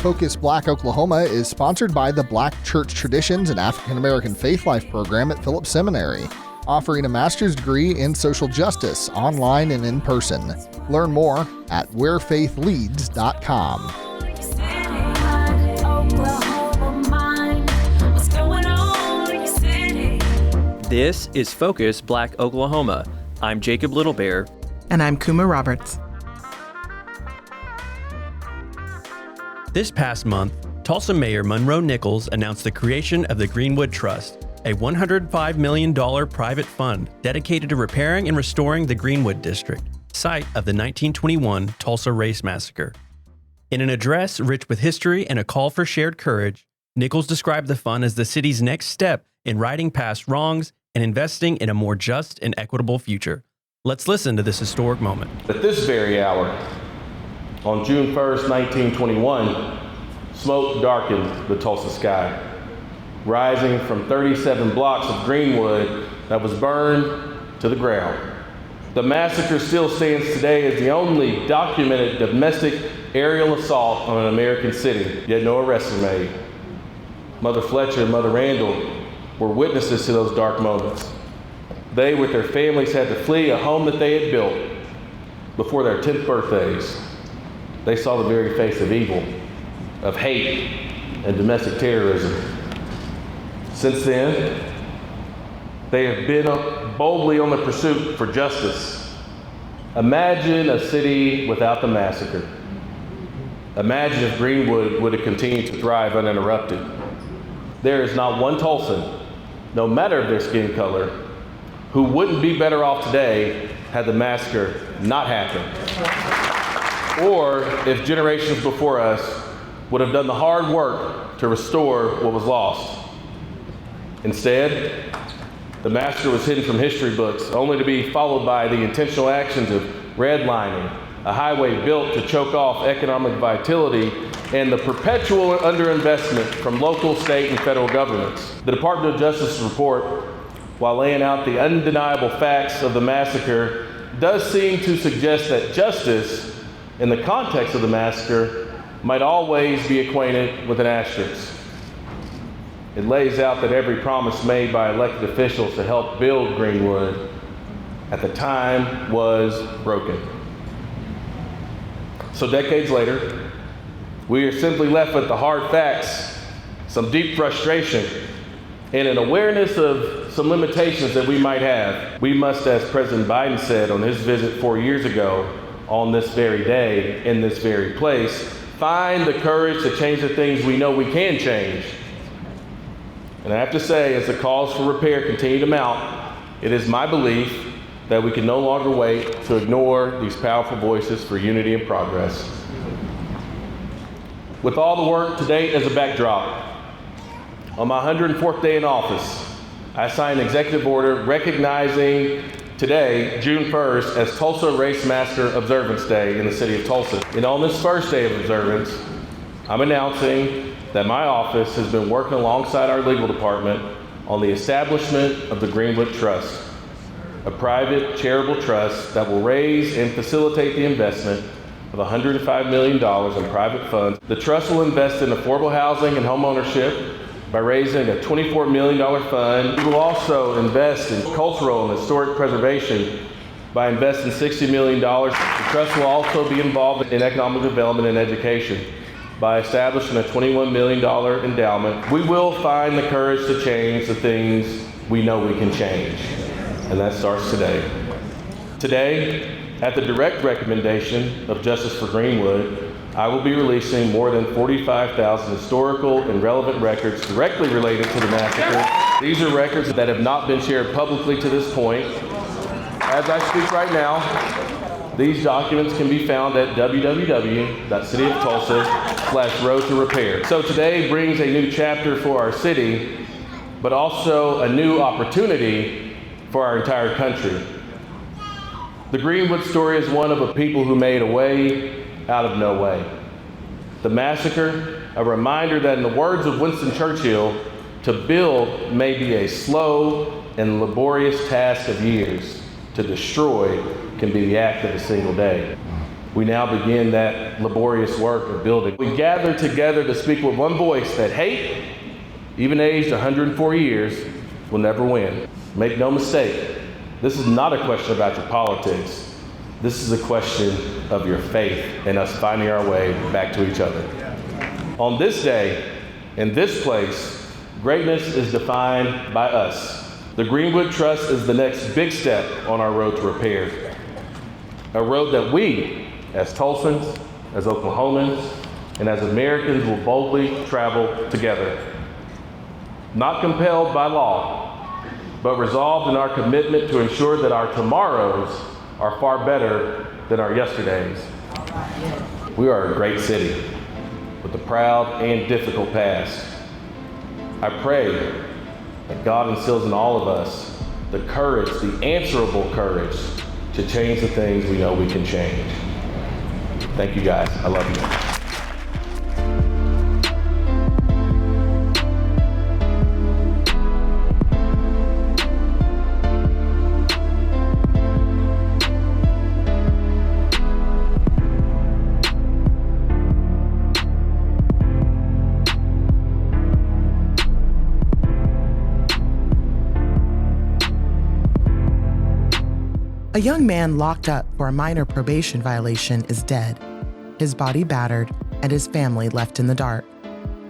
Focus Black Oklahoma is sponsored by the Black Church Traditions and African American Faith Life program at Phillips Seminary, offering a master's degree in social justice online and in person. Learn more at wherefaithleads.com. This is Focus Black Oklahoma. I'm Jacob Littlebear. And I'm Kuma Roberts. This past month, Tulsa Mayor Monroe Nichols announced the creation of the Greenwood Trust, a $105 million private fund dedicated to repairing and restoring the Greenwood District, site of the 1921 Tulsa Race Massacre. In an address rich with history and a call for shared courage, Nichols described the fund as the city's next step in righting past wrongs and investing in a more just and equitable future. Let's listen to this historic moment. At this very hour, on June 1st, 1921, smoke darkened the Tulsa sky, rising from 37 blocks of Greenwood that was burned to the ground. The massacre still stands today as the only documented domestic aerial assault on an American city, yet no arrests were made. Mother Fletcher and Mother Randall were witnesses to those dark moments. They, with their families, had to flee a home that they had built before their 10th birthdays. They saw the very face of evil, of hate, and domestic terrorism. Since then, they have been boldly on the pursuit for justice. Imagine a city without the massacre. Imagine if Greenwood would have continued to thrive uninterrupted. There is not one Tulsan, no matter their skin color, who wouldn't be better off today had the massacre not happened. Or if generations before us would have done the hard work to restore what was lost. Instead, the massacre was hidden from history books, only to be followed by the intentional actions of redlining, a highway built to choke off economic vitality, and the perpetual underinvestment from local, state, and federal governments. The Department of Justice's report, while laying out the undeniable facts of the massacre, does seem to suggest that justice, in the context of the massacre, might always be acquainted with an asterisk. It lays out that every promise made by elected officials to help build Greenwood at the time was broken. So decades later, we are simply left with the hard facts, some deep frustration, and an awareness of some limitations that we might have. We must, as President Biden said on his visit 4 years ago, on this very day, in this very place, find the courage to change the things we know we can change. And I have to say, as the calls for repair continue to mount, it is my belief that we can no longer wait to ignore these powerful voices for unity and progress. With all the work to date as a backdrop, on my 104th day in office, I signed an executive order recognizing today, June 1st, as Tulsa Race Massacre Observance Day in the city of Tulsa. And on this first day of observance, I'm announcing that my office has been working alongside our legal department on the establishment of the Greenwood Trust, a private charitable trust that will raise and facilitate the investment of $105 million in private funds. The trust will invest in affordable housing and homeownership by raising a $24 million fund. We will also invest in cultural and historic preservation by investing $60 million. The trust will also be involved in economic development and education by establishing a $21 million endowment. We will find the courage to change the things we know we can change, and that starts today. Today, at the direct recommendation of Justice for Greenwood, I will be releasing more than 45,000 historical and relevant records directly related to the massacre. These are records that have not been shared publicly to this point. As I speak right now, these documents can be found at www.cityoftulsa/road to repair. So today brings a new chapter for our city, but also a new opportunity for our entire country. The Greenwood story is one of a people who made a way out of no way. The massacre, a reminder that in the words of Winston Churchill, to build may be a slow and laborious task of years. To destroy can be the act of a single day. we now begin that laborious work of building. We gather together to speak with one voice that hate, even aged 104 years, will never win. Make no mistake, this is not a question about your politics. This is a question of your faith and us finding our way back to each other. On this day, in this place, greatness is defined by us. The Greenwood Trust is the next big step on our road to repair. A road that we, as Tulsans, as Oklahomans, and as Americans will boldly travel together. Not compelled by law, but resolved in our commitment to ensure that our tomorrows are far better than our yesterdays. We are a great city with a proud and difficult past. I pray that God instills in all of us the courage, the answerable courage to change the things we know we can change. Thank you guys, I love you. A young man locked up for a minor probation violation is dead, his body battered, and his family left in the dark.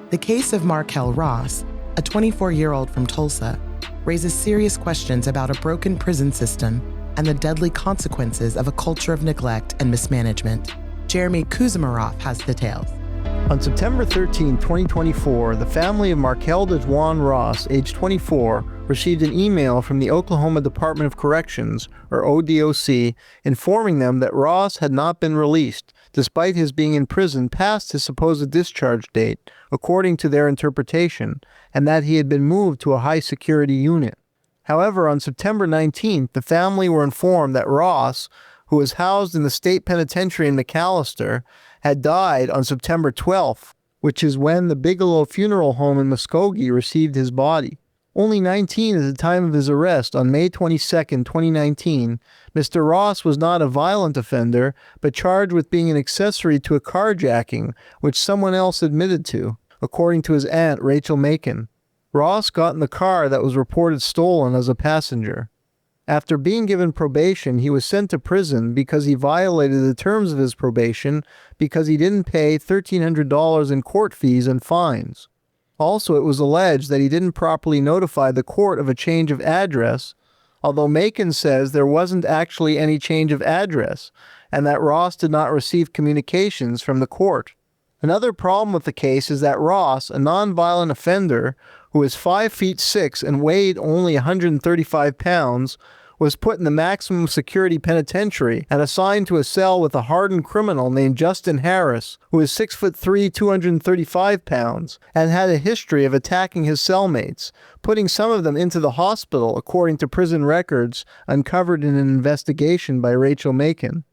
The case of MarQuel Ross, a 24-year-old from Tulsa, raises serious questions about a broken prison system and the deadly consequences of a culture of neglect and mismanagement. Jeremy Kuzmarov has details. On September 13, 2024, the family of MarQuel Ross, age 24, received an email from the Oklahoma Department of Corrections, or ODOC, informing them that Ross had not been released, despite his being in prison past his supposed discharge date, according to their interpretation, and that he had been moved to a high-security unit. However, on September 19th, the family were informed that Ross, who was housed in the state penitentiary in McAlester, had died on September 12th, which is when the Bigelow Funeral Home in Muskogee received his body. Only 19 at the time of his arrest on May 22, 2019, Mr. Ross was not a violent offender, but charged with being an accessory to a carjacking, which someone else admitted to, according to his aunt, Rachel Macon. Ross got in the car that was reported stolen as a passenger. After being given probation, he was sent to prison because he violated the terms of his probation because he didn't pay $1,300 in court fees and fines. Also, it was alleged that he didn't properly notify the court of a change of address, although Macon says there wasn't actually any change of address, and that Ross did not receive communications from the court. Another problem with the case is that Ross, a nonviolent offender who is 5'6" and weighed only 135 pounds, was put in the maximum security penitentiary and assigned to a cell with a hardened criminal named Justin Harris, who is 6'3", 235 pounds, and had a history of attacking his cellmates, putting some of them into the hospital, according to prison records uncovered in an investigation by Rachel Macon.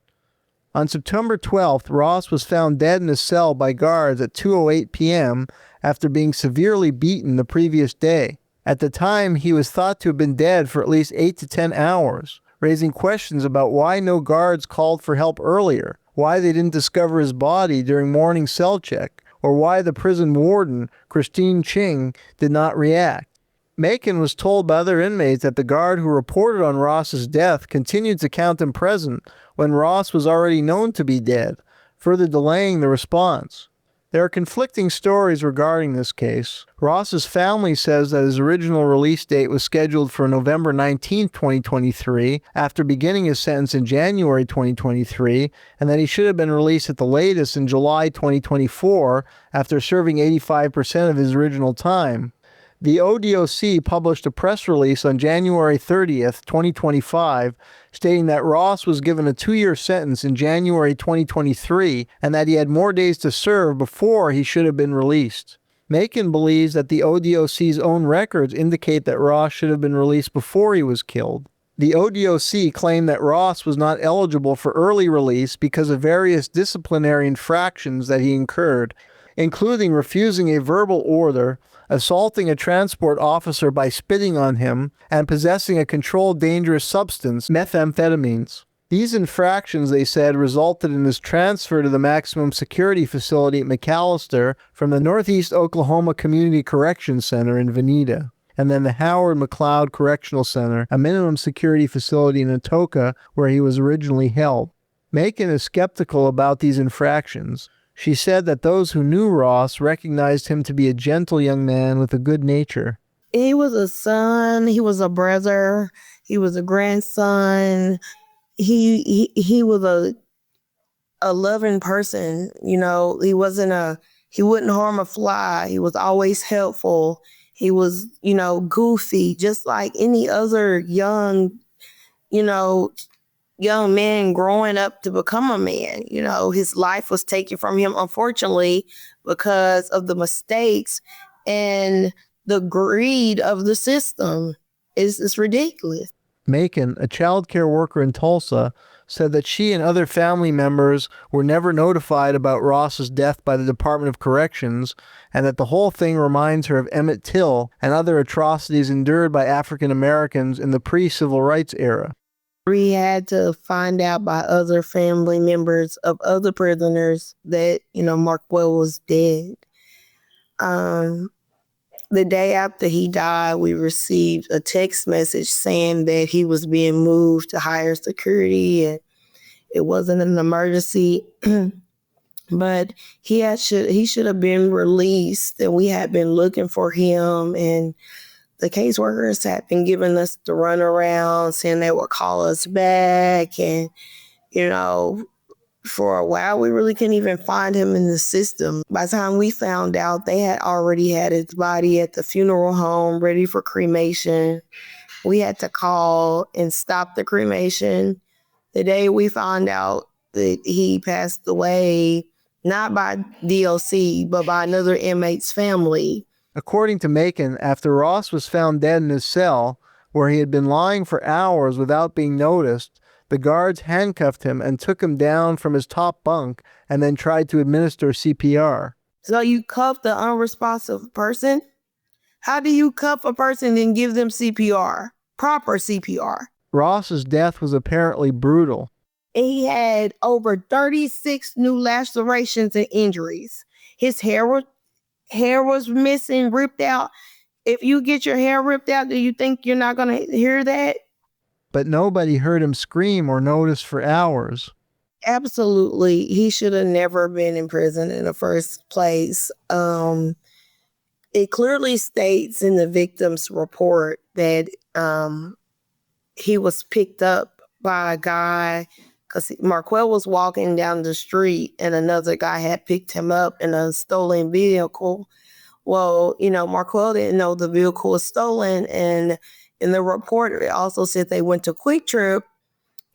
On September 12th, Ross was found dead in his cell by guards at 2:08 p.m. after being severely beaten the previous day. At the time, he was thought to have been dead for at least 8 to 10 hours, raising questions about why no guards called for help earlier, why they didn't discover his body during morning cell check, or why the prison warden, Christine Ching, did not react. Macon was told by other inmates that the guard who reported on Ross's death continued to count him present when Ross was already known to be dead, further delaying the response. There are conflicting stories regarding this case. Ross's family says that his original release date was scheduled for November 19, 2023, after beginning his sentence in January 2023, and that he should have been released at the latest in July 2024 after serving 85% of his original time. The ODOC published a press release on January 30th, 2025, stating that Ross was given a 2-year sentence in January 2023 and that he had more days to serve before he should have been released. Macon believes that the ODOC's own records indicate that Ross should have been released before he was killed. The ODOC claimed that Ross was not eligible for early release because of various disciplinary infractions that he incurred, including refusing a verbal order, assaulting a transport officer by spitting on him, and possessing a controlled dangerous substance, methamphetamines. These infractions, they said, resulted in his transfer to the maximum security facility at McAllister from the Northeast Oklahoma Community Correction Center in Veneta, and then the Howard McLeod Correctional Center, a minimum security facility in Atoka where he was originally held. Macon is skeptical about these infractions. She said that those who knew Ross recognized him to be a gentle young man with a good nature. He was a son, he was a brother, he was a grandson. He was a loving person, you know. He wouldn't harm a fly. He was always helpful. He was, you know, goofy, just like any other young man growing up to become a man. You know, his life was taken from him, unfortunately, because of the mistakes and the greed of the system. It's ridiculous. Macon, a child care worker in Tulsa, said that she and other family members were never notified about Ross's death by the Department of Corrections, and that the whole thing reminds her of Emmett Till and other atrocities endured by African Americans in the pre-civil rights era. We had to find out by other family members of other prisoners that, you know, MarQuel was dead. The day after he died, we received a text message saying that he was being moved to higher security and it wasn't an emergency, but he should have been released, and we had been looking for him, and the caseworkers had been giving us the runaround, saying they would call us back, and, you know, for a while, we really couldn't even find him in the system. By the time we found out, they had already had his body at the funeral home ready for cremation. We had to call and stop the cremation. The day we found out that he passed away, not by DOC, but by another inmate's family. According to Macon, after Ross was found dead in his cell, where he had been lying for hours without being noticed, the guards handcuffed him and took him down from his top bunk and then tried to administer CPR. So you cuff the unresponsive person? How do you cuff a person and give them CPR? Proper CPR. Ross's death was apparently brutal. He had over 36 new lacerations and injuries. His hair was missing, ripped out. If you get your hair ripped out, do you think you're not going to hear that? But nobody heard him scream or notice for hours. Absolutely. He should have never been in prison in the first place. It clearly states in the victim's report that he was picked up by a guy, because MarQuel was walking down the street and another guy had picked him up in a stolen vehicle. Well, you know, MarQuel didn't know the vehicle was stolen, and in the report, it also said they went to Quick Trip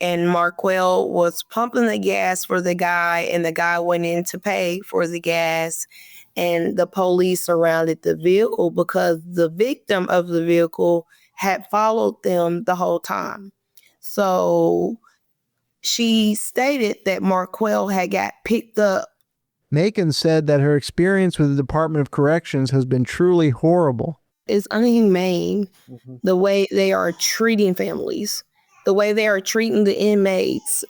and MarQuel was pumping the gas for the guy, and the guy went in to pay for the gas, and the police surrounded the vehicle because the victim of the vehicle had followed them the whole time. So she stated that MarQuel had got picked up. Macon said that her experience with the Department of Corrections has been truly horrible. It's inhumane, the way they are treating families, the way they are treating the inmates.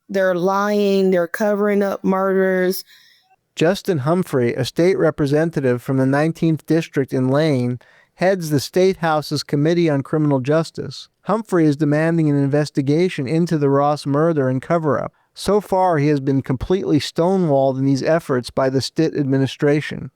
They're lying, they're covering up murders. Justin Humphrey, a state representative from the 19th District in Lane, heads the State House's Committee on Criminal Justice. Humphrey is demanding an investigation into the Ross murder and cover-up. So far, he has been completely stonewalled in these efforts by the Stitt administration.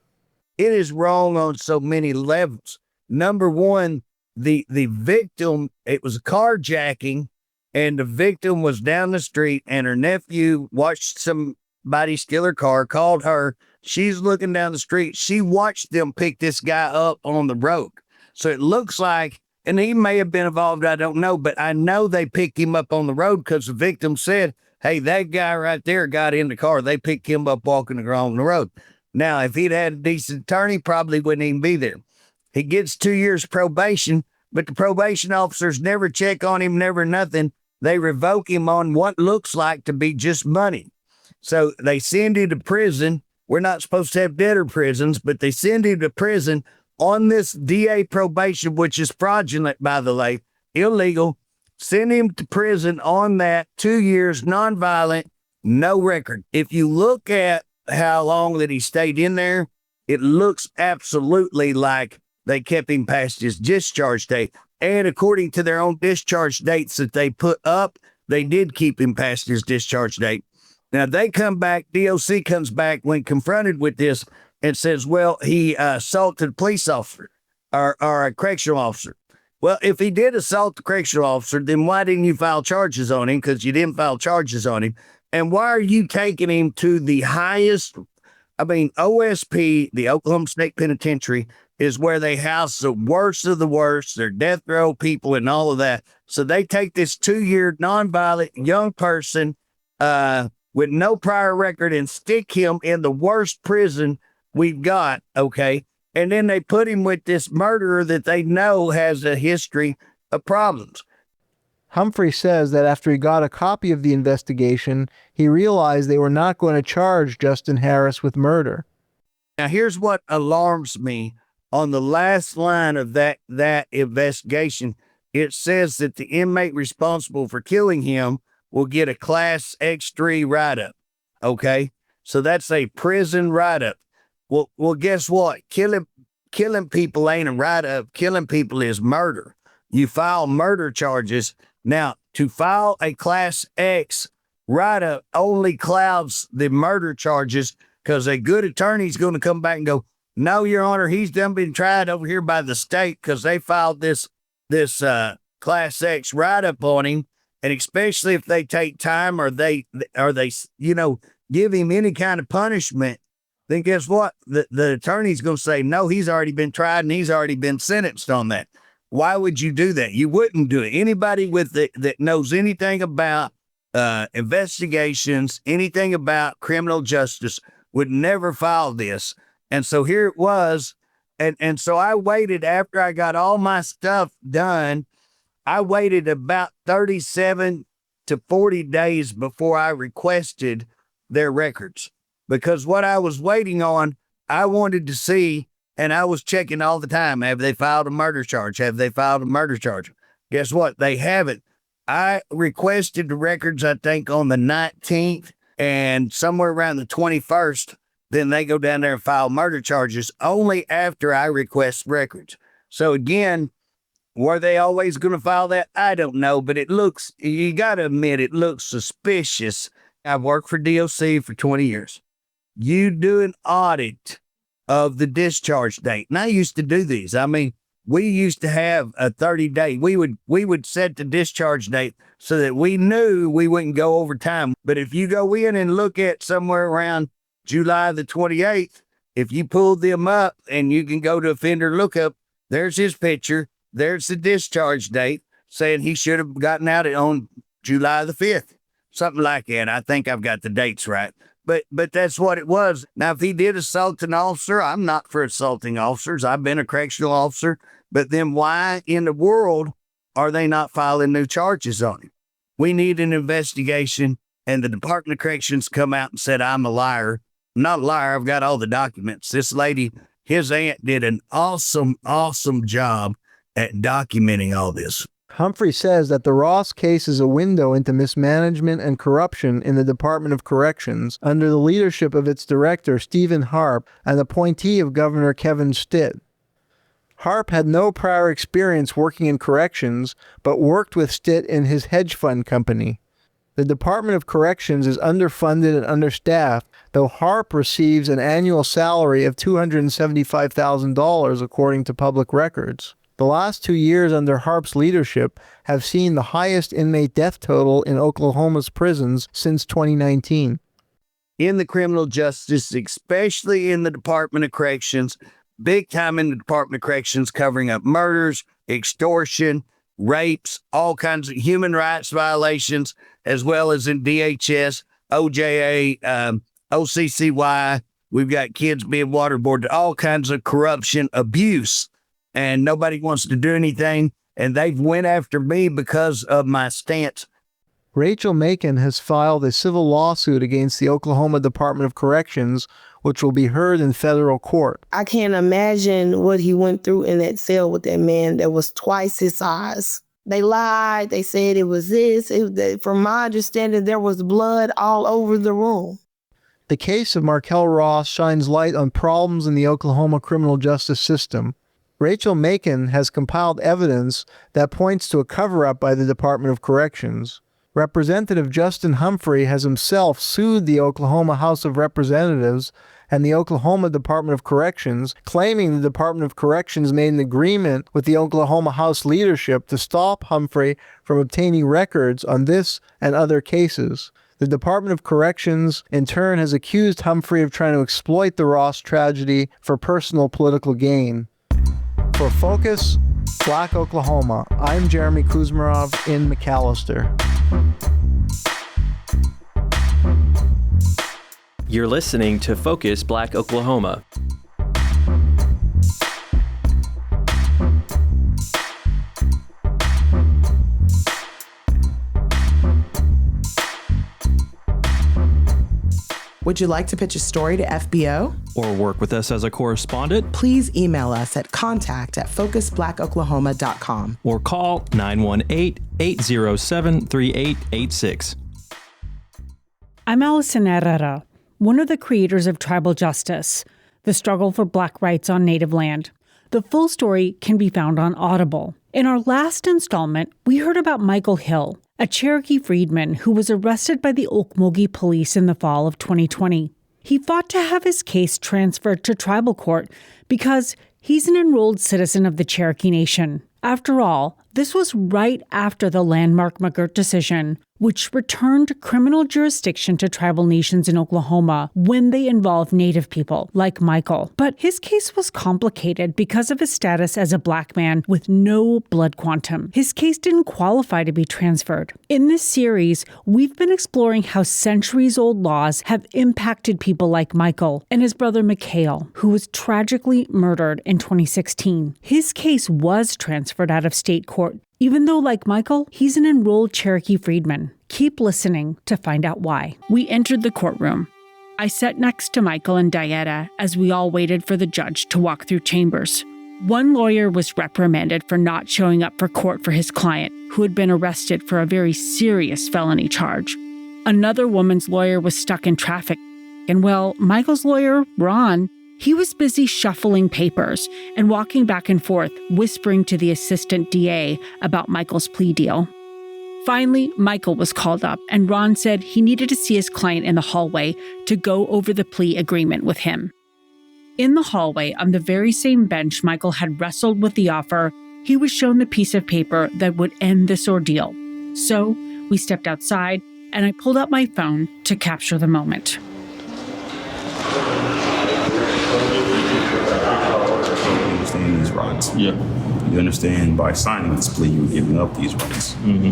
It is wrong on so many levels. Number one, the victim, it was a carjacking, and the victim was down the street, and her nephew watched somebody steal her car, called her. She's looking down the street. She watched them pick this guy up on the road. So it looks like, and he may have been involved, I don't know, but I know they picked him up on the road because the victim said, hey, that guy right there got in the car. They picked him up walking along the road. Now, if he'd had a decent attorney, probably wouldn't even be there. He gets 2 years probation, but the probation officers never check on him, never nothing. They revoke him on what looks like to be just money. So they send him to prison. We're not supposed to have debtor prisons, but they send him to prison on this DA probation, which is fraudulent, by the way, illegal. Send him to prison on that, 2 years, nonviolent, no record. If you look at how long that he stayed in there, it looks absolutely like they kept him past his discharge date. And according to their own discharge dates that they put up, they did keep him past his discharge date. Now, they come back, DOC comes back when confronted with this and says, well, he assaulted a police officer or a correctional officer. Well, if he did assault the correctional officer, then why didn't you file charges on him? Because you didn't file charges on him. And why are you taking him to the highest? I mean, OSP, the Oklahoma State Penitentiary, is where they house the worst of the worst. They're death row people and all of that. So they take this 2-year nonviolent young person with no prior record and stick him in the worst prison we've got, okay? And then they put him with this murderer that they know has a history of problems. Humphrey says that after he got a copy of the investigation, he realized they were not going to charge Justin Harris with murder. Now, here's what alarms me. On the last line of that investigation, it says that the inmate responsible for killing him will get a Class X3 write-up, okay? So that's a prison write-up. Well, guess what? Killing people ain't a write-up. Killing people is murder. You file murder charges. Now, to file a Class X write-up only clouds the murder charges because a good attorney's going to come back and go, no, Your Honor, he's done been tried over here by the state because they filed this Class X write-up on him. And especially if they take time or they give him any kind of punishment, then guess what? The attorney's going to say, no, he's already been tried and he's already been sentenced on that. Why would you do that? You wouldn't do it. Anybody that knows anything about investigations, anything about criminal justice would never file this. And so here it was. And so I waited after I got all my stuff done. I waited about 37 to 40 days before I requested their records. Because what I was waiting on, I wanted to see, and I was checking all the time. Have they filed a murder charge? Have they filed a murder charge? Guess what? They haven't. I requested the records, I think, on the 19th, and somewhere around the 21st, then they go down there and file murder charges only after I request records. So again, were they always going to file that? I don't know, but you got to admit, it looks suspicious. I've worked for DOC for 20 years. You do an audit of the discharge date. And I used to do these. I mean, we used to have a 30-day. We would set the discharge date so that we knew we wouldn't go over time. But if you go in and look at somewhere around July the 28th, if you pull them up and you can go to offender lookup, there's his picture. There's the discharge date saying he should have gotten out on July the 5th, something like that. I think I've got the dates right. But that's what it was. Now, if he did assault an officer, I'm not for assaulting officers. I've been a correctional officer. But then why in the world are they not filing new charges on him? We need an investigation. And the Department of Corrections come out and said, I'm a liar. I'm not a liar. I've got all the documents. This lady, his aunt, did an awesome, awesome job at documenting all this. Humphrey says that the Ross case is a window into mismanagement and corruption in the Department of Corrections under the leadership of its director, Stephen Harp, an appointee of Governor Kevin Stitt. Harp had no prior experience working in corrections, but worked with Stitt in his hedge fund company. The Department of Corrections is underfunded and understaffed, though Harp receives an annual salary of $275,000 according to public records. The last 2 years under Harp's leadership have seen the highest inmate death total in Oklahoma's prisons since 2019. In the criminal justice, especially in the Department of Corrections, big time in the Department of Corrections, covering up murders, extortion, rapes, all kinds of human rights violations, as well as in DHS, OJA, OCCY. We've got kids being waterboarded, all kinds of corruption, abuse. And nobody wants to do anything, and they've went after me because of my stance. Rachel Macon has filed a civil lawsuit against the Oklahoma Department of Corrections, which will be heard in federal court. I can't imagine what he went through in that cell with that man that was twice his size. They lied. They said it was this. From my understanding, there was blood all over the room. The case of MarQuel Ross shines light on problems in the Oklahoma criminal justice system. Rachel Macon has compiled evidence that points to a cover-up by the Department of Corrections. Representative Justin Humphrey has himself sued the Oklahoma House of Representatives and the Oklahoma Department of Corrections, claiming the Department of Corrections made an agreement with the Oklahoma House leadership to stop Humphrey from obtaining records on this and other cases. The Department of Corrections, in turn, has accused Humphrey of trying to exploit the Ross tragedy for personal political gain. For Focus, Black Oklahoma, I'm Jeremy Kuzmarov in McAllister. You're listening to Focus Black Oklahoma. Would you like to pitch a story to FBO? Or work with us as a correspondent? Please email us at contact@focusblackoklahoma.com. Or call 918-807-3886. I'm Allison Herrera, one of the creators of Tribal Justice, the struggle for Black rights on Native land. The full story can be found on Audible. In our last installment, we heard about Mikail Hill, a Cherokee Freedman who was arrested by the Okmulgee Police in the fall of 2020. He fought to have his case transferred to tribal court because he's an enrolled citizen of the Cherokee Nation. After all, this was right after the landmark McGirt decision, which returned criminal jurisdiction to tribal nations in Oklahoma when they involved Native people, like Mikail. But his case was complicated because of his status as a Black man with no blood quantum. His case didn't qualify to be transferred. In this series, we've been exploring how centuries-old laws have impacted people like Mikail and his brother Mikail, who was tragically murdered in 2016. His case was transferred out of state court, even though, like Mikail, he's an enrolled Cherokee Freedman. Keep listening to find out why. We entered the courtroom. I sat next to Mikail and Diana as we all waited for the judge to walk through chambers. One lawyer was reprimanded for not showing up for court for his client, who had been arrested for a very serious felony charge. Another woman's lawyer was stuck in traffic. And well, Mikail's lawyer, Ron, he was busy shuffling papers and walking back and forth, whispering to the assistant DA about Mikail's plea deal. Finally, Mikail was called up, and Ron said he needed to see his client in the hallway to go over the plea agreement with him. In the hallway, on the very same bench Mikail had wrestled with the offer, he was shown the piece of paper that would end this ordeal. So we stepped outside, and I pulled out my phone to capture the moment. These rights. Yeah. You understand by signing this plea, you're giving up these rights. Mm-hmm.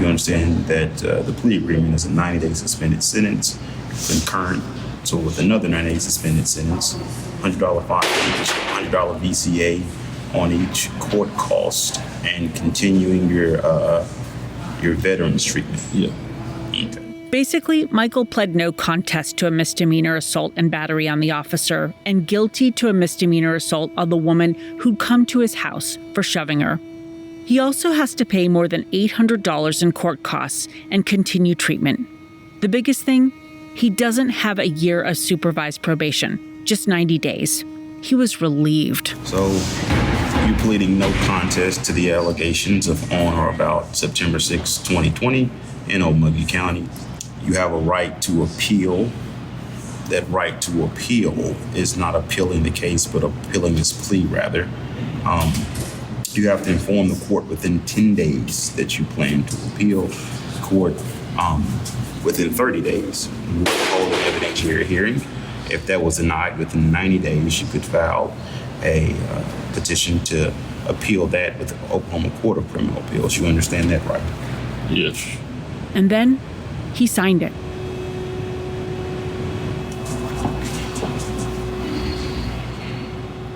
You understand that the plea agreement is a 90-day suspended sentence, concurrent. So with another 90-day suspended sentence, $100 fine, $100 VCA on each court cost, and continuing your veterans treatment. Yeah. Basically, Mikail pled no contest to a misdemeanor assault and battery on the officer and guilty to a misdemeanor assault on the woman who'd come to his house for shoving her. He also has to pay more than $800 in court costs and continue treatment. The biggest thing, he doesn't have a year of supervised probation, just 90 days. He was relieved. So you pleading no contest to the allegations of on or about September 6, 2020 in Okmulgee County. You have a right to appeal. That right to appeal is not appealing the case, but appealing this plea, rather. You have to inform the court within 10 days that you plan to appeal. The court within 30 days. We'll hold an evidentiary hearing. If that was denied within 90 days, you could file a petition to appeal that with the Oklahoma Court of Criminal Appeals. You understand that, right? Yes. And then he signed it.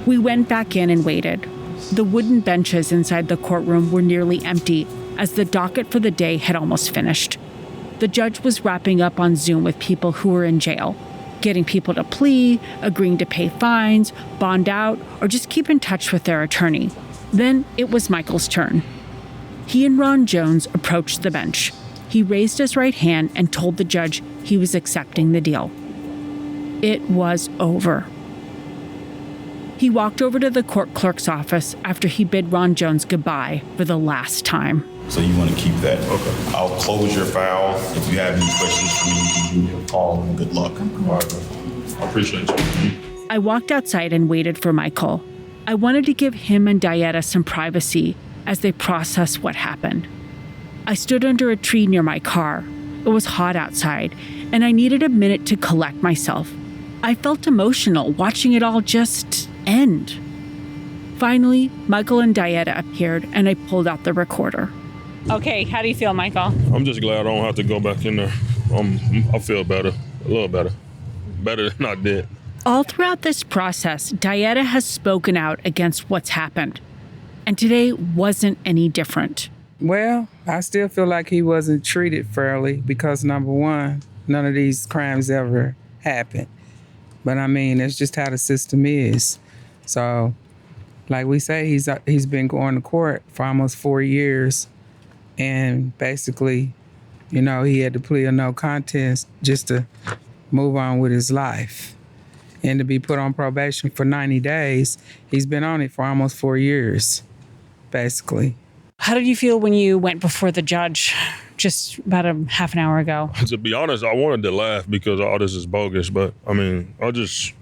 We went back in and waited. The wooden benches inside the courtroom were nearly empty, as the docket for the day had almost finished. The judge was wrapping up on Zoom with people who were in jail, getting people to plea, agreeing to pay fines, bond out, or just keep in touch with their attorney. Then it was Mikail's turn. He and Ron Jones approached the bench. He raised his right hand and told the judge he was accepting the deal. It was over. He walked over to the court clerk's office after he bid Ron Jones goodbye for the last time. So you want to keep that? Okay. I'll close your file. If you have any questions for me, you can give me a call, and good luck. All right. I appreciate you. I walked outside and waited for Mikail. I wanted to give him and Dieta some privacy as they processed what happened. I stood under a tree near my car. It was hot outside, and I needed a minute to collect myself. I felt emotional watching it all just end. Finally, Mikail and Dieta appeared, and I pulled out the recorder. Okay, how do you feel, Mikail? I'm just glad I don't have to go back in there. I feel better, a little better. Better than I did. All throughout this process, Dieta has spoken out against what's happened. And today wasn't any different. Well, I still feel like he wasn't treated fairly because, number one, none of these crimes ever happened. But I mean, it's just how the system is. So, like we say, he's been going to court for almost 4 years. And basically, he had to plead a no contest just to move on with his life. And to be put on probation for 90 days, he's been on it for almost 4 years, basically. How did you feel when you went before the judge just about a half an hour ago? To be honest, I wanted to laugh because all this is bogus, but I mean, I just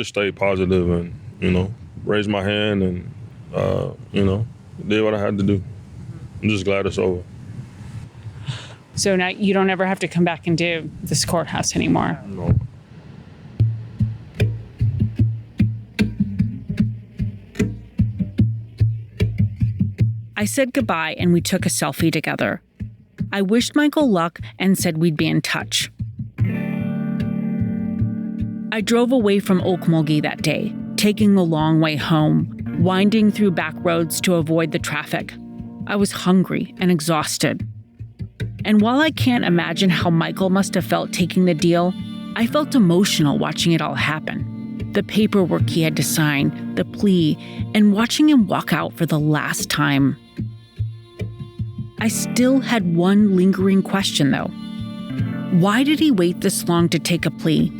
stayed positive and, raised my hand and, did what I had to do. I'm just glad it's over. So now you don't ever have to come back and do this courthouse anymore? No. I said goodbye and we took a selfie together. I wished Mikail luck and said we'd be in touch. I drove away from Okmulgee that day, taking the long way home, winding through back roads to avoid the traffic. I was hungry and exhausted. And while I can't imagine how Mikail must have felt taking the deal, I felt emotional watching it all happen. The paperwork he had to sign, the plea, and watching him walk out for the last time. I still had one lingering question, though. Why did he wait this long to take a plea?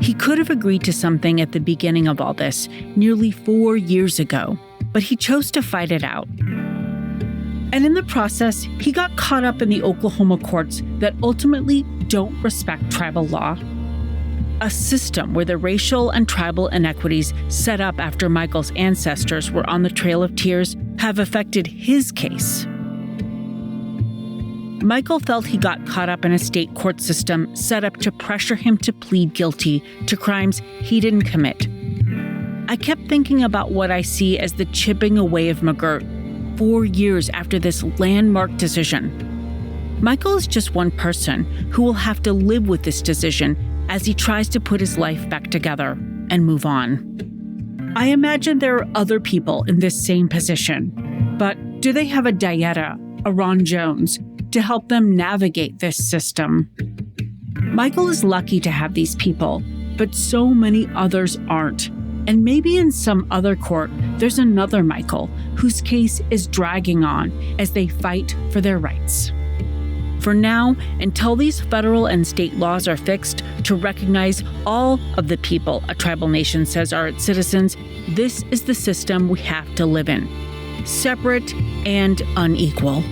He could have agreed to something at the beginning of all this, nearly 4 years ago, but he chose to fight it out. And in the process, he got caught up in the Oklahoma courts that ultimately don't respect tribal law. A system where the racial and tribal inequities set up after Mikail's ancestors were on the Trail of Tears have affected his case. Mikail felt he got caught up in a state court system set up to pressure him to plead guilty to crimes he didn't commit. I kept thinking about what I see as the chipping away of McGirt 4 years after this landmark decision. Mikail is just one person who will have to live with this decision as he tries to put his life back together and move on. I imagine there are other people in this same position, but do they have a Dieta, a Ron Jones, to help them navigate this system? Mikail is lucky to have these people, but so many others aren't. And maybe in some other court, there's another Mikail whose case is dragging on as they fight for their rights. For now, until these federal and state laws are fixed to recognize all of the people a tribal nation says are its citizens, this is the system we have to live in. Separate and unequal.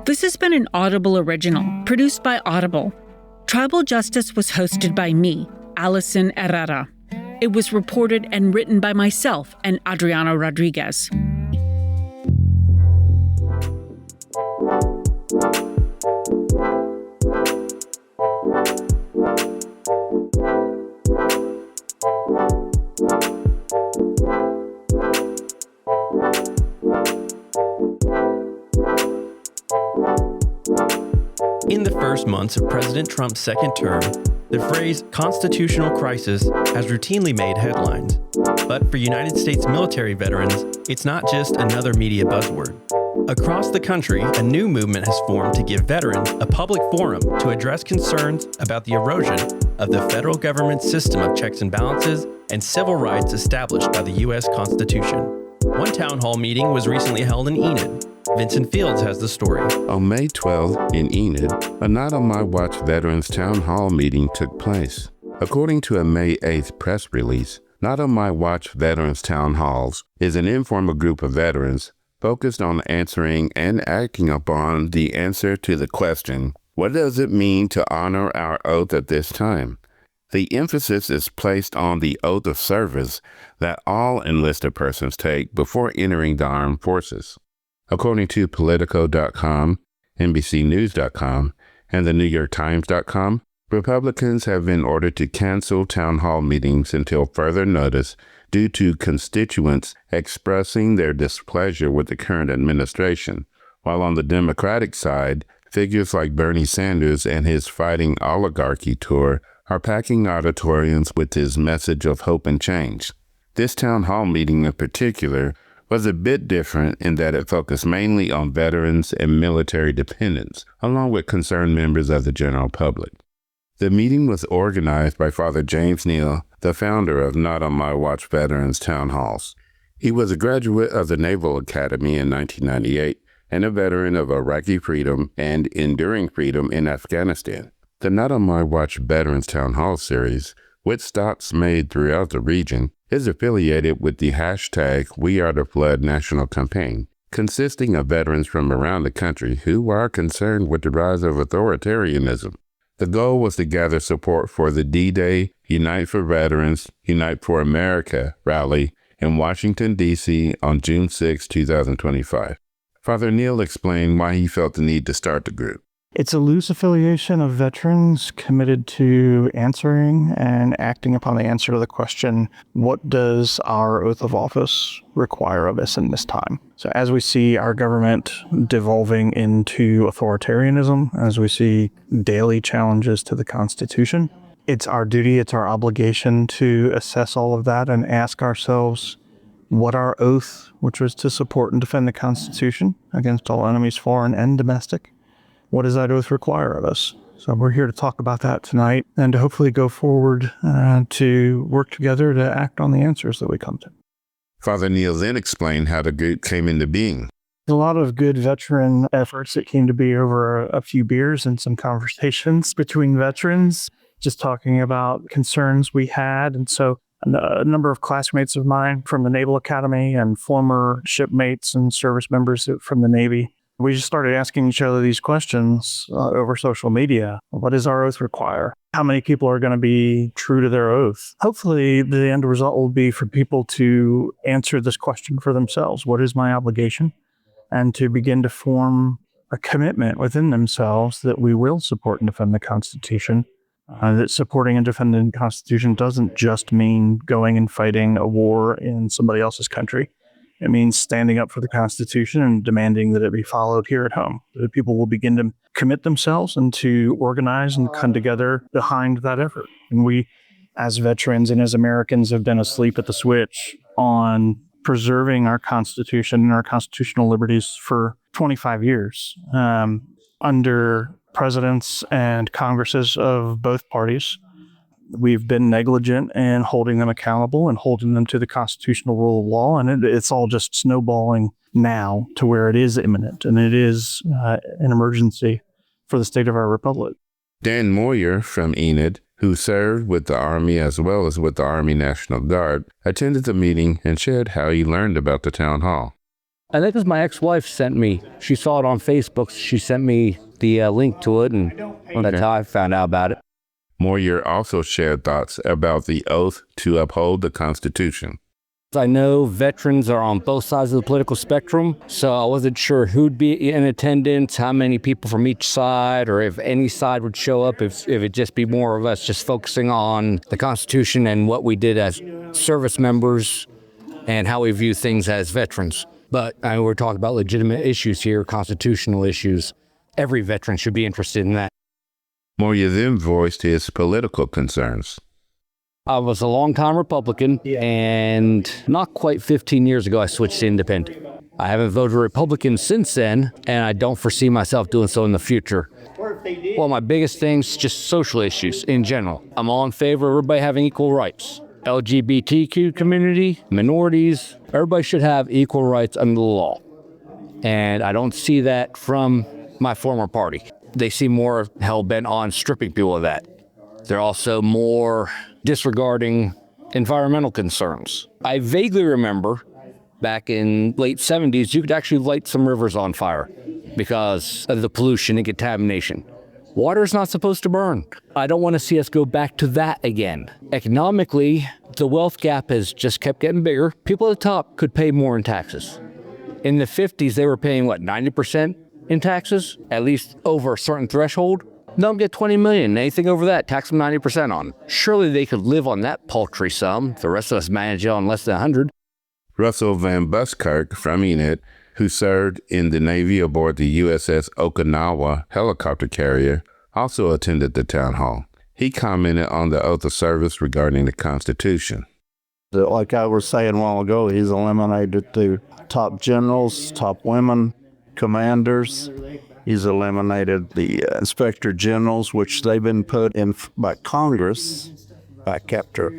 This has been an Audible original, produced by Audible. Tribal Justice was hosted by me, Allison Herrera. It was reported and written by myself and Adreanna Rodriguez. In the first months of President Trump's second term, The phrase constitutional crisis has routinely made headlines. But for United States military veterans, it's not just another media buzzword. Across the country, a new movement has formed to give veterans a public forum to address concerns about the erosion of the federal government's system of checks and balances and civil rights established by the U.S. Constitution. One town hall meeting was recently held in Enid. Venson Fields has the story. On May 12th in Enid, a Not On My Watch Veterans Town Hall meeting took place. According to a May 8th press release, Not On My Watch Veterans Town Halls is an informal group of veterans focused on answering and acting upon the answer to the question, what does it mean to honor our oath at this time? The emphasis is placed on the oath of service that all enlisted persons take before entering the armed forces. According to Politico.com, NBCNews.com, and the NewYorkTimes.com, Republicans have been ordered to cancel town hall meetings until further notice due to constituents expressing their displeasure with the current administration, while on the Democratic side, figures like Bernie Sanders and his Fighting Oligarchy tour are packing auditoriums with his message of hope and change. This town hall meeting in particular was a bit different in that it focused mainly on veterans and military dependents, along with concerned members of the general public. The meeting was organized by Father James Neal, the founder of Not On My Watch Veterans Town Halls. He was a graduate of the Naval Academy in 1998 and a veteran of Iraqi freedom and enduring freedom in Afghanistan. The Not On My Watch Veterans Town Hall series, with stops made throughout the region, is affiliated with the hashtag We Are the Flood national campaign, consisting of veterans from around the country who are concerned with the rise of authoritarianism. The goal was to gather support for the D-Day Unite for Veterans, Unite for America rally in Washington, D.C. on June 6, 2025. Father Neal explained why he felt the need to start the group. It's a loose affiliation of veterans committed to answering and acting upon the answer to the question, what does our oath of office require of us in this time? So as we see our government devolving into authoritarianism, as we see daily challenges to the Constitution, it's our duty, it's our obligation to assess all of that and ask ourselves what our oath, which was to support and defend the Constitution against all enemies, foreign and domestic, what does that oath require of us? So we're here to talk about that tonight and to hopefully go forward to work together to act on the answers that we come to. Father Neal then explained how the group came into being. A lot of good veteran efforts that came to be over a few beers and some conversations between veterans, just talking about concerns we had. And so a number of classmates of mine from the Naval Academy and former shipmates and service members from the Navy, we just started asking each other these questions over social media. What does our oath require? How many people are going to be true to their oath? Hopefully, the end result will be for people to answer this question for themselves. What is my obligation? And to begin to form a commitment within themselves that we will support and defend the Constitution. That supporting and defending the Constitution doesn't just mean going and fighting a war in somebody else's country. It means standing up for the Constitution and demanding that it be followed here at home. That people will begin to commit themselves and to organize and come together behind that effort. And we, as veterans and as Americans, have been asleep at the switch on preserving our Constitution and our constitutional liberties for 25 years under presidents and Congresses of both parties. We've been negligent in holding them accountable and holding them to the constitutional rule of law. And it's all just snowballing now to where it is imminent. And it is an emergency for the state of our republic. Dan Moyer from Enid, who served with the Army as well as with the Army National Guard, attended the meeting and shared how he learned about the town hall. And that was my ex-wife sent me. She saw it on Facebook. She sent me the link to it, and that's how I found out about it. Moyer also shared thoughts about the oath to uphold the Constitution. I know veterans are on both sides of the political spectrum, so I wasn't sure who'd be in attendance, how many people from each side, or if any side would show up, if it'd just be more or less just focusing on the Constitution and what we did as service members and how we view things as veterans. But we're talking about legitimate issues here, constitutional issues. Every veteran should be interested in that. Moya then voiced his political concerns. I was a longtime Republican, and not quite 15 years ago, I switched to independent. I haven't voted Republican since then, and I don't foresee myself doing so in the future. Well, my biggest thing's just social issues in general. I'm all in favor of everybody having equal rights. LGBTQ community, minorities, everybody should have equal rights under the law. And I don't see that from my former party. They seem more hell-bent on stripping people of that. They're also more disregarding environmental concerns. I vaguely remember back in late 70s, you could actually light some rivers on fire because of the pollution and contamination. Water is not supposed to burn. I don't want to see us go back to that again. Economically, the wealth gap has just kept getting bigger. People at the top could pay more in taxes. In the 50s, they were paying, 90% in taxes? At least over a certain threshold? Let them get $20 million. Anything over that, tax them 90% on. Surely they could live on that paltry sum. The rest of us manage it on less than 100. Russell Van Buskirk from Enid, who served in the Navy aboard the USS Okinawa helicopter carrier, also attended the town hall. He commented on the oath of service regarding the Constitution. Like I was saying a while ago, he's eliminated the top generals, top women, commanders. He's eliminated the inspector generals, which they've been put in by Congress, back after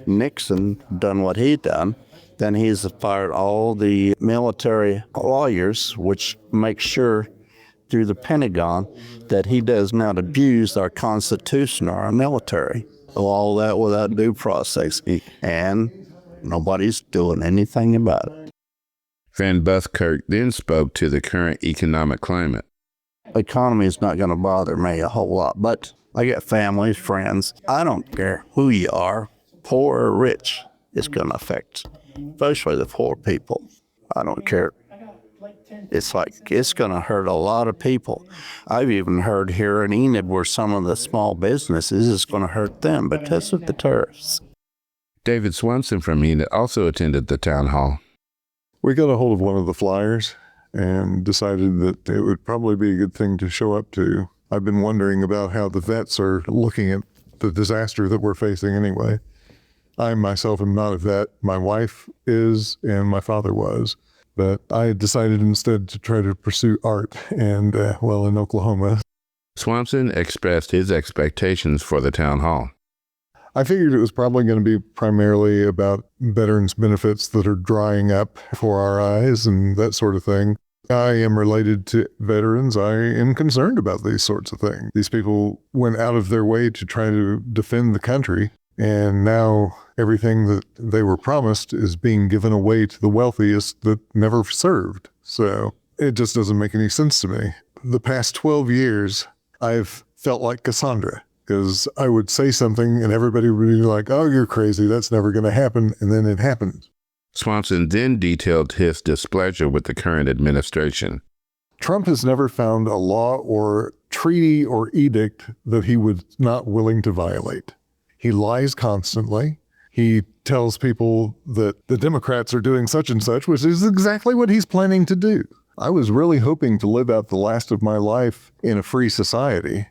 Nixon done what he done. Then he's fired all the military lawyers, which makes sure through the Pentagon that he does not abuse our Constitution or our military. All that without due process. And nobody's doing anything about it. Van Buskirk then spoke to the current economic climate. Economy is not going to bother me a whole lot, but I got families, friends. I don't care who you are, poor or rich. It's going to affect, especially the poor people. I don't care. It's going to hurt a lot of people. I've even heard here in Enid where some of the small businesses is going to hurt them because of the tariffs. David Swanson from Enid also attended the town hall. We got a hold of one of the flyers and decided that it would probably be a good thing to show up to. I've been wondering about how the vets are looking at the disaster that we're facing anyway. I myself am not a vet. My wife is, and my father was. But I decided instead to try to pursue art and, in Oklahoma. Swanson expressed his expectations for the town hall. I figured it was probably going to be primarily about veterans' benefits that are drying up for our eyes and that sort of thing. I am related to veterans. I am concerned about these sorts of things. These people went out of their way to try to defend the country, and now everything that they were promised is being given away to the wealthiest that never served. So it just doesn't make any sense to me. The past 12 years, I've felt like Cassandra, because I would say something and everybody would be like, oh, you're crazy, that's never going to happen, and then it happened. Swanson then detailed his displeasure with the current administration. Trump has never found a law or treaty or edict that he was not willing to violate. He lies constantly. He tells people that the Democrats are doing such and such, which is exactly what he's planning to do. I was really hoping to live out the last of my life in a free society,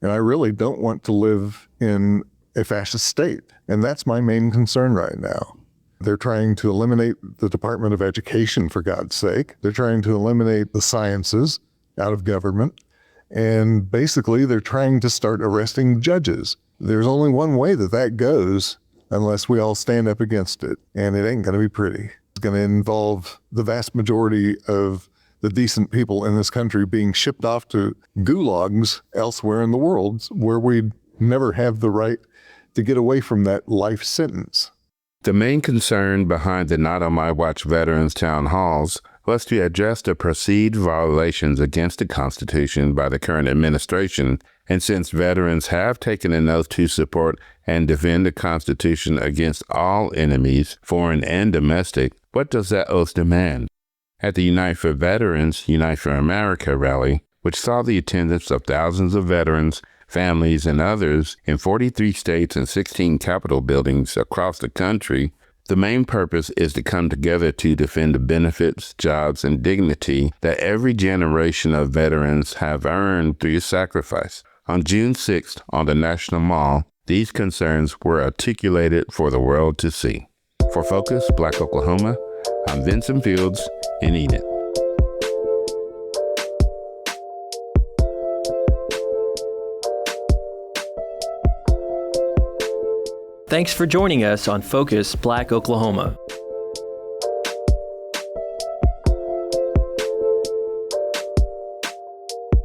and I really don't want to live in a fascist state. And that's my main concern right now. They're trying to eliminate the Department of Education, for God's sake. They're trying to eliminate the sciences out of government. And basically, they're trying to start arresting judges. There's only one way that goes unless we all stand up against it. And it ain't going to be pretty. It's going to involve the vast majority of the decent people in this country being shipped off to gulags elsewhere in the world where we'd never have the right to get away from that life sentence. The main concern behind the Not on My Watch Veterans Town Halls was to address the perceived violations against the Constitution by the current administration, and since veterans have taken an oath to support and defend the Constitution against all enemies, foreign and domestic, what does that oath demand? At the Unite for Veterans, Unite for America rally, which saw the attendance of thousands of veterans, families, and others in 43 states and 16 Capitol buildings across the country, the main purpose is to come together to defend the benefits, jobs, and dignity that every generation of veterans have earned through sacrifice. On June 6th, on the National Mall, these concerns were articulated for the world to see. For Focus Black Oklahoma, I'm Venson Fields in Enid. Thanks for joining us on Focus Black Oklahoma.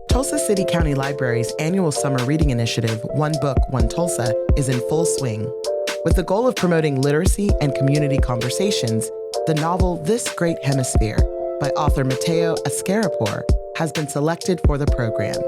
Tulsa City-County Library's annual summer reading initiative, One Book, One Tulsa, is in full swing. With the goal of promoting literacy and community conversations, the novel This Great Hemisphere by author Mateo Askaripour has been selected for the program.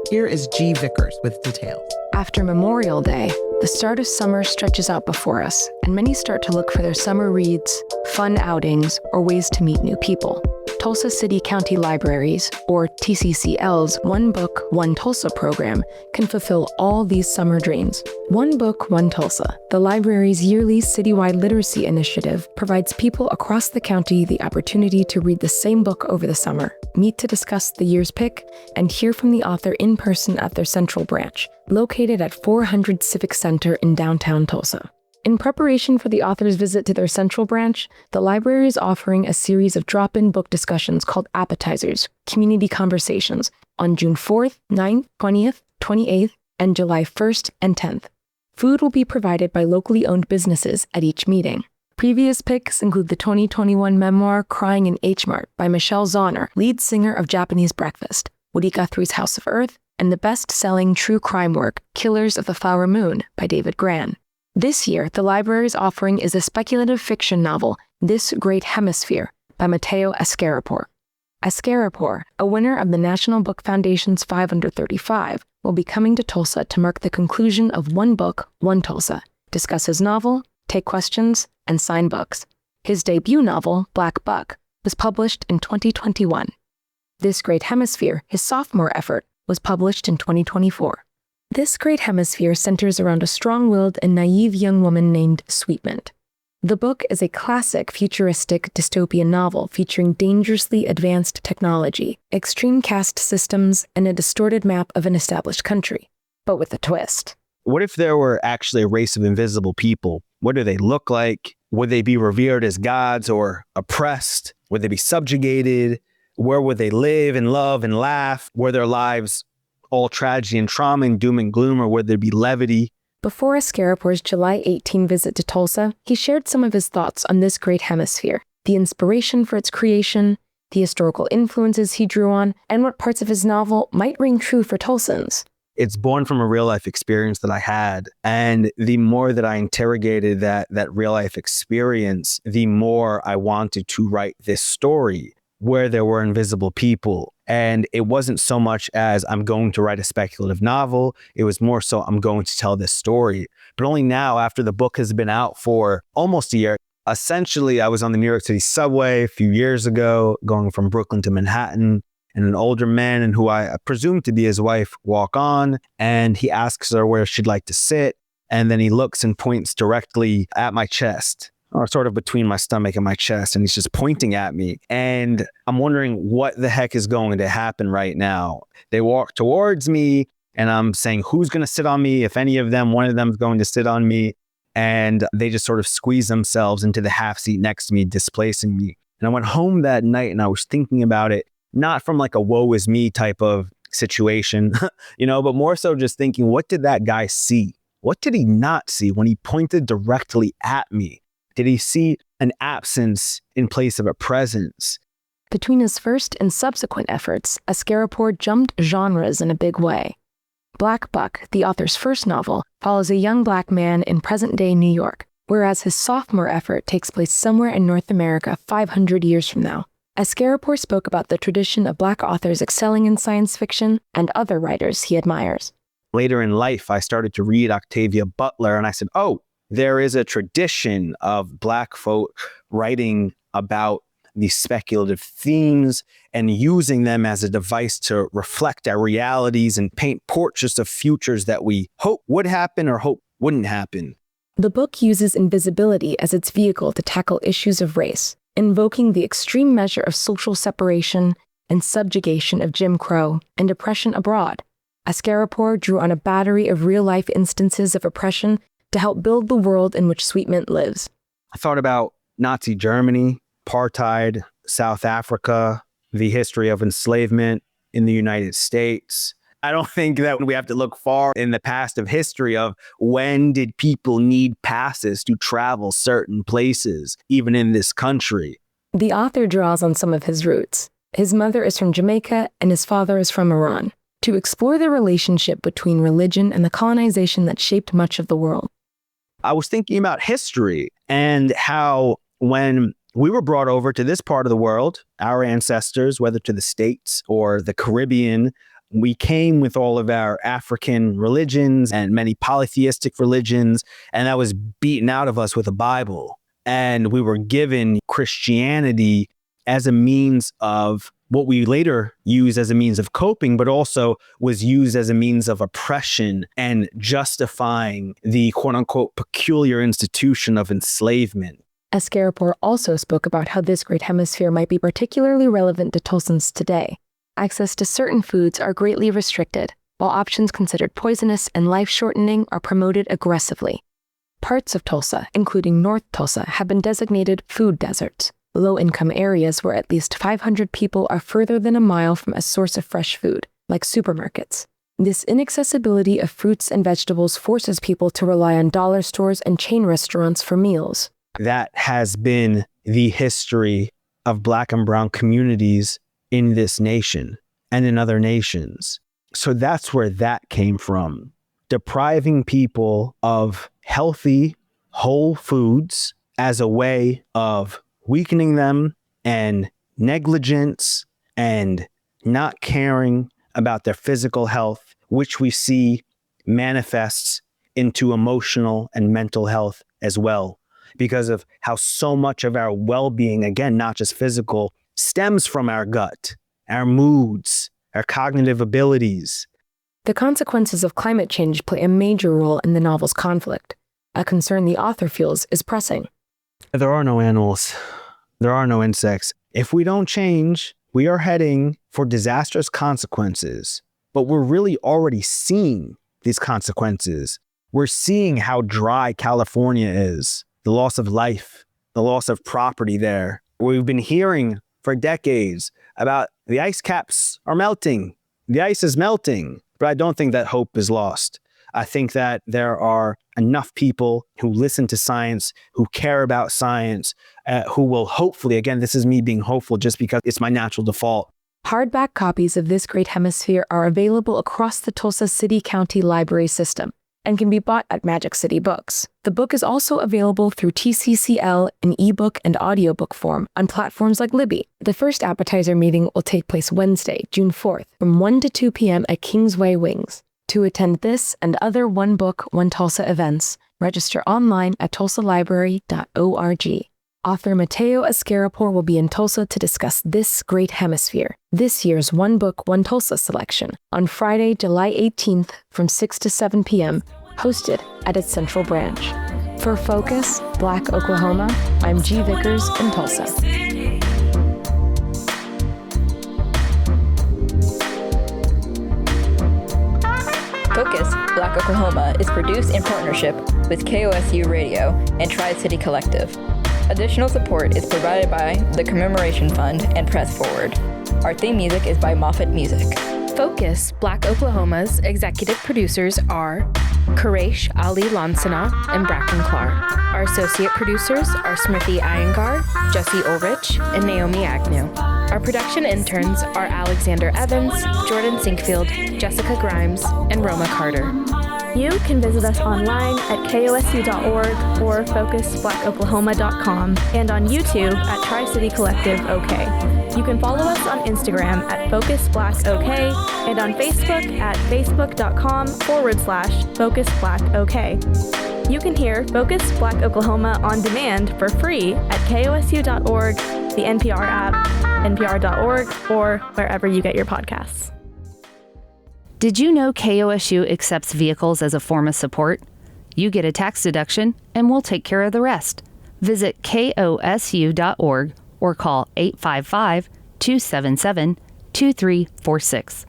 Here is G. Vickers with details. After Memorial Day, the start of summer stretches out before us, and many start to look for their summer reads, fun outings, or ways to meet new people. Tulsa City-County Libraries, or TCCL's One Book, One Tulsa program can fulfill all these summer dreams. One Book, One Tulsa, the library's yearly citywide literacy initiative, provides people across the county the opportunity to read the same book over the summer, meet to discuss the year's pick, and hear from the author in person at their central branch, located at 400 Civic Center in downtown Tulsa. In preparation for the author's visit to their central branch, the library is offering a series of drop-in book discussions called Appetizers, Community Conversations, on June 4th, 9th, 20th, 28th, and July 1st and 10th. Food will be provided by locally owned businesses at each meeting. Previous picks include the 2021 memoir Crying in H-Mart by Michelle Zauner, lead singer of Japanese Breakfast, Woody Guthrie's House of Earth, and the best-selling true crime work Killers of the Flower Moon by David Grann. This year, the library's offering is a speculative fiction novel, This Great Hemisphere, by Mateo Askaripour. Askaripour, a winner of the National Book Foundation's 5 Under 35, will be coming to Tulsa to mark the conclusion of One Book, One Tulsa, discuss his novel, take questions, and sign books. His debut novel, Black Buck, was published in 2021. This Great Hemisphere, his sophomore effort, was published in 2024. This Great Hemisphere centers around a strong-willed and naive young woman named Sweetmint. The book is a classic futuristic dystopian novel featuring dangerously advanced technology, extreme caste systems, and a distorted map of an established country, but with a twist. What if there were actually a race of invisible people? What do they look like? Would they be revered as gods or oppressed? Would they be subjugated? Where would they live and love and laugh? Were their lives all tragedy and trauma and doom and gloom, or would there be levity? Before Askaripour's July 18 visit to Tulsa, he shared some of his thoughts on This Great Hemisphere, the inspiration for its creation, the historical influences he drew on, and what parts of his novel might ring true for Tulsans. It's born from a real-life experience that I had, and the more that I interrogated that real-life experience, the more I wanted to write this story where there were invisible people. And it wasn't so much as I'm going to write a speculative novel. It was more so I'm going to tell this story. But only now, after the book has been out for almost a year, essentially I was on the New York City subway a few years ago, going from Brooklyn to Manhattan, and an older man, and who I presume to be his wife, walk on, and he asks her where she'd like to sit. And then he looks and points directly at my chest, or sort of between my stomach and my chest, and he's just pointing at me. And I'm wondering what the heck is going to happen right now. They walk towards me, and I'm saying, who's going to sit on me? If any of them, one of them is going to sit on me. And they just sort of squeeze themselves into the half seat next to me, displacing me. And I went home that night, and I was thinking about it, not from like a woe is me type of situation, but more so just thinking, what did that guy see? What did he not see when he pointed directly at me? Did he see an absence in place of a presence? Between his first and subsequent efforts, Askaripour jumped genres in a big way. Black Buck, the author's first novel, follows a young black man in present-day New York, whereas his sophomore effort takes place somewhere in North America 500 years from now. Askaripour spoke about the tradition of black authors excelling in science fiction and other writers he admires. Later in life, I started to read Octavia Butler, and I said, oh, there is a tradition of black folk writing about these speculative themes and using them as a device to reflect our realities and paint portraits of futures that we hope would happen or hope wouldn't happen. The book uses invisibility as its vehicle to tackle issues of race, invoking the extreme measure of social separation and subjugation of Jim Crow and oppression abroad. Askaripour drew on a battery of real-life instances of oppression to help build the world in which Sweet Mint lives. I thought about Nazi Germany, apartheid, South Africa, the history of enslavement in the United States. I don't think that we have to look far in the past of history of when did people need passes to travel certain places, even in this country. The author draws on some of his roots. His mother is from Jamaica and his father is from Iran, to explore the relationship between religion and the colonization that shaped much of the world. I was thinking about history and how when we were brought over to this part of the world, our ancestors, whether to the States or the Caribbean, we came with all of our African religions and many polytheistic religions, and that was beaten out of us with a Bible. And we were given Christianity as a means of what we later use as a means of coping, but also was used as a means of oppression and justifying the quote unquote peculiar institution of enslavement. Askaripour also spoke about how this great hemisphere might be particularly relevant to Tulsans today. Access to certain foods are greatly restricted, while options considered poisonous and life-shortening are promoted aggressively. Parts of Tulsa, including North Tulsa, have been designated food deserts, low-income areas where at least 500 people are further than a mile from a source of fresh food, like supermarkets. This inaccessibility of fruits and vegetables forces people to rely on dollar stores and chain restaurants for meals. That has been the history of Black and brown communities in this nation and in other nations. So that's where that came from. Depriving people of healthy, whole foods as a way of weakening them, and negligence and not caring about their physical health, which we see manifests into emotional and mental health as well, because of how so much of our well-being, again, not just physical, stems from our gut, our moods, our cognitive abilities. The consequences of climate change play a major role in the novel's conflict, a concern the author feels is pressing. There are no animals. There are no insects. If we don't change, we are heading for disastrous consequences. But we're really already seeing these consequences. We're seeing how dry California is, the loss of life, the loss of property there. We've been hearing for decades about the ice caps are melting. The ice is melting. But I don't think that hope is lost. I think that there are enough people who listen to science, who care about science, who will hopefully, again, this is me being hopeful just because it's my natural default. Hardback copies of This Great Hemisphere are available across the Tulsa City-County Library system and can be bought at Magic City Books. The book is also available through TCCL in ebook and audiobook form on platforms like Libby. The first appetizer meeting will take place Wednesday, June 4th, from 1 to 2 p.m. at Kingsway Wings. To attend this and other One Book, One Tulsa events, register online at tulsalibrary.org. Author Mateo Askaripour will be in Tulsa to discuss This Great Hemisphere, this year's One Book, One Tulsa selection, on Friday, July 18th from 6 to 7 p.m., hosted at its Central Branch. For Focus, Black Oklahoma, I'm G. Vickers in Tulsa. Focus, Black Oklahoma is produced in partnership with KOSU Radio and Tri-City Collective. Additional support is provided by the Commemoration Fund and Press Forward. Our theme music is by Moffat Music. Focus, Black Oklahoma's executive producers are Quresh Ali Lansana and Bracken Clark. Our associate producers are Smriti Iyengar, Jesse Ulrich, and Naomi Agnew. Our production interns are Alexander Evans, Jordan Sinkfield, Jessica Grimes, and Roma Carter. You can visit us online at kosu.org or focusblackoklahoma.com and on YouTube at Tri-City Collective OK. You can follow us on Instagram at FocusBlackOK and on Facebook at facebook.com/FocusBlackOK. You can hear Focus Black Oklahoma on demand for free at kosu.org, the NPR app, npr.org, or wherever you get your podcasts. Did you know KOSU accepts vehicles as a form of support? You get a tax deduction, and we'll take care of the rest. Visit kosu.org or call 855-277-2346.